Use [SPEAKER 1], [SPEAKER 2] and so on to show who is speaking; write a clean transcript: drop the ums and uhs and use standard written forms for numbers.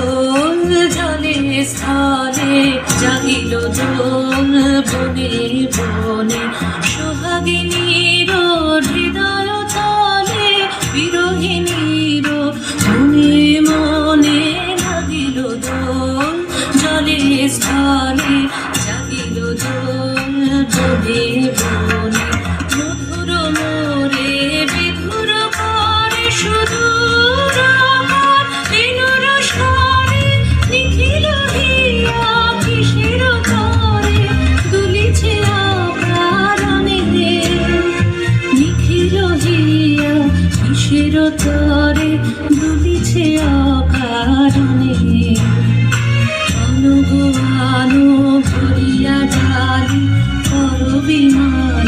[SPEAKER 1] দোল জলে স্থলে জাগিল দোল বনে বনে সোহাগিনীর হৃদয় তলে বিরোহিণীর মনে মনে লাগিল দোল জলে স্থলে জাগিল দোল বনে বনে মধুর মোরে বিধুর করে সুদূর বিনুর স্বরে নিখিল হিয়া কিসের তরে দুলিছে অকারণে নিখিল হিয়া কিসের তরে দুলিছে অকারণে অনুগো আনো ভরিয়া ডালি করবি মা